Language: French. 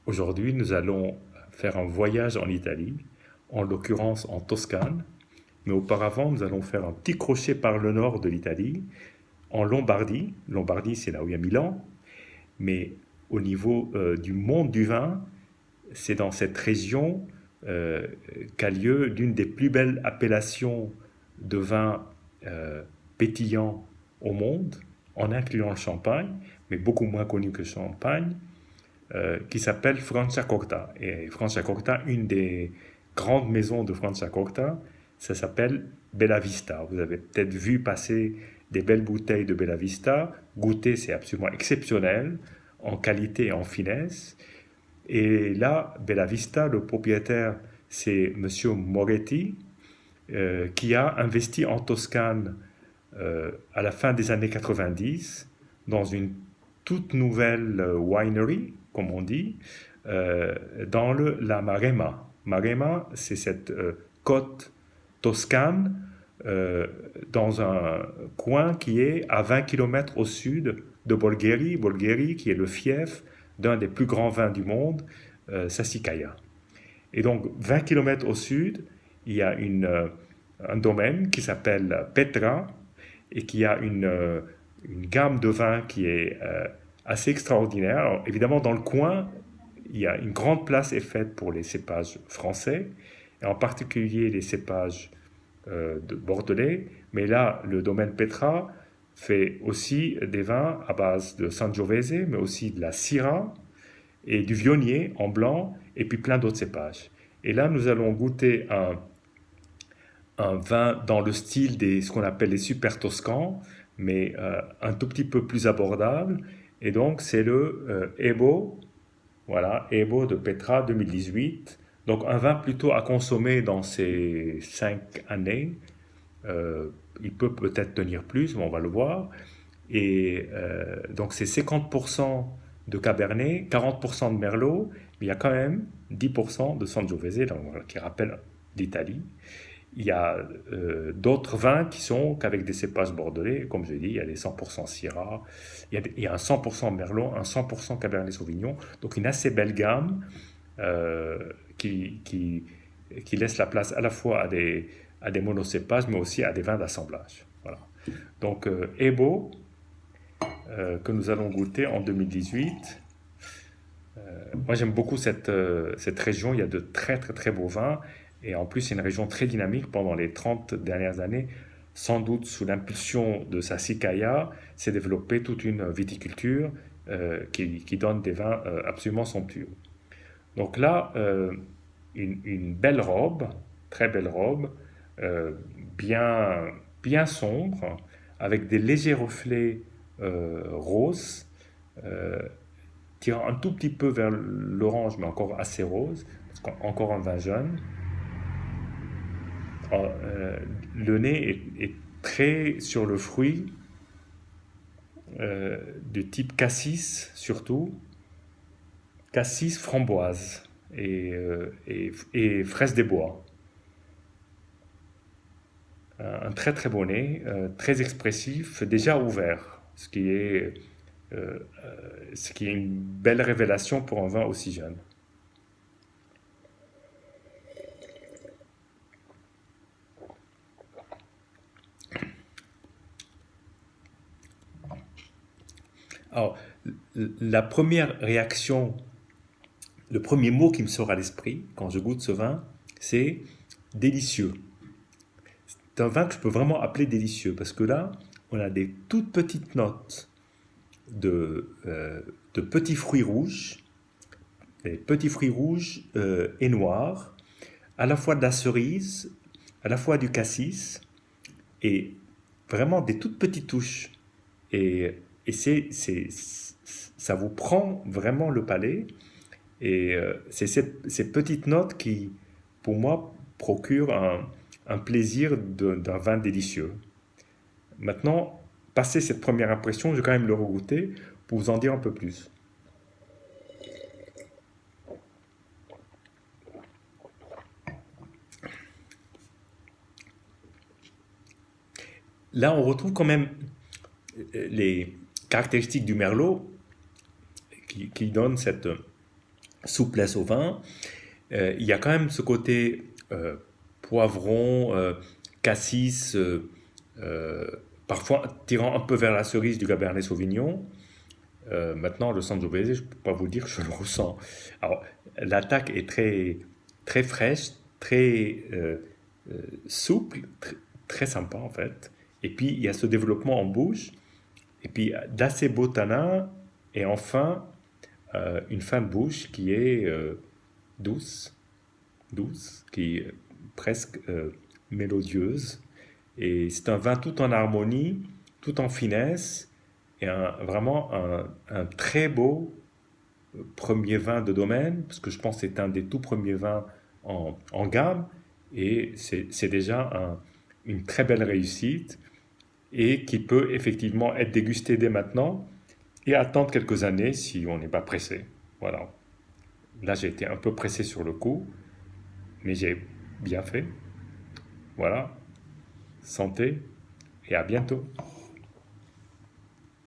Aujourd'hui, nous allons faire un voyage en Italie, en l'occurrence en Toscane, mais auparavant, nous allons faire un petit crochet par le nord de l'Italie, en Lombardie. Lombardie, c'est là où il y a Milan, mais au niveau du monde du vin, c'est dans cette région euh, qu'a lieu l'une des plus belles appellations de vin euh, pétillant au monde, en incluant le champagne, mais beaucoup moins connu que le champagne, qui s'appelle Franciacorta. Et Franciacorta, une des grandes maisons de Franciacorta, ça s'appelle Bella Vista. Vous avez peut-être vu passer des belles bouteilles de Bella Vista. Goûter, c'est absolument exceptionnel en qualité et en finesse. Et là, Bella Vista, le propriétaire, c'est Monsieur Moretti, qui a investi en Toscane à la fin des années 90 dans une toute nouvelle winery, comme on dit, dans la Maremma. Maremma, c'est cette côte toscane dans un coin qui est à 20 km au sud de Bolgheri, Bolgheri qui est le fief d'un des plus grands vins du monde, Sassicaia. Et donc 20 km au sud, il y a un domaine qui s'appelle Petra et qui a une gamme de vins qui est assez extraordinaire. Alors, évidemment, dans le coin, il y a une grande place est faite pour les cépages français, et en particulier les cépages de bordelais. Mais là, le domaine Petra fait aussi des vins à base de Sangiovese, mais aussi de la Syrah et du Viognier en blanc, et puis plein d'autres cépages. Et là, nous allons goûter un vin dans le style des ce qu'on appelle les super toscans, mais un tout petit peu plus abordable. Et donc, c'est le Ebo, voilà, Ebo de Petra 2018. Donc, un vin plutôt à consommer dans ces 5 années. Il peut peut-être tenir plus, mais on va le voir. Et donc, c'est 50% de Cabernet, 40% de Merlot, mais il y a quand même 10% de Sangiovese, donc, voilà, qui rappelle l'Italie. Il y a d'autres vins qui sont qu'avec des cépages bordelais, comme je l'ai dit, il y a des 100% Syrah, il y a un 100% Merlot, un 100% Cabernet Sauvignon, donc une assez belle gamme euh, qui, qui, qui laisse la place à la fois à des monocépages, mais aussi à des vins d'assemblage. Voilà. Donc Ebo, que nous allons goûter en 2018. Moi j'aime beaucoup cette région, il y a de très très très beaux vins, et en plus c'est une région très dynamique pendant les 30 dernières années, sans doute sous l'impulsion de Sassicaia, s'est développée toute une viticulture qui donne des vins absolument somptueux. Donc là, une belle robe, très belle robe, euh, bien, bien sombre, avec des légers reflets roses, euh, tirant un tout petit peu vers l'orange, mais encore assez rose, parce qu'encore un vin jeune. Le nez est très sur le fruit, de type cassis surtout, cassis framboise et fraise des bois. Un très très beau nez, très expressif, déjà ouvert, euh, ce qui est une belle révélation pour un vin aussi jeune. Alors, la première réaction, le premier mot qui me sort à l'esprit quand je goûte ce vin, c'est délicieux. C'est un vin que je peux vraiment appeler délicieux parce que là, on a des toutes petites notes de petits fruits rouges, des petits fruits rouges et noirs, à la fois de la cerise, à la fois du cassis, et vraiment des toutes petites touches. Et, et ça vous prend vraiment le palais. Et c'est ces petites notes qui, pour moi, procurent un plaisir d'un vin délicieux. Maintenant, passé cette première impression, je vais quand même le regoûter pour vous en dire un peu plus. Là, on retrouve quand même les caractéristiques du merlot qui donnent souplesse au vin. Il y a quand même ce côté poivron, cassis, euh, parfois tirant un peu vers la cerise du Cabernet Sauvignon. Maintenant, le Sangiovese, je ne peux pas vous dire que je le ressens. Alors, l'attaque est très, très fraîche, très souple, très sympa en fait. Et puis, il y a ce développement en bouche, et puis d'assez beau tanin, et enfin, une fin de bouche qui est douce, douce, qui est presque mélodieuse. Et c'est un vin tout en harmonie, tout en finesse, et vraiment un très beau premier vin de domaine, parce que je pense que c'est un des tout premiers vins en gamme, et c'est déjà une très belle réussite, et qui peut effectivement être dégusté dès maintenant, et attendre quelques années si on n'est pas pressé. Voilà. Là, j'ai été un peu pressé sur le coup, mais j'ai bien fait. Voilà. Santé et à bientôt.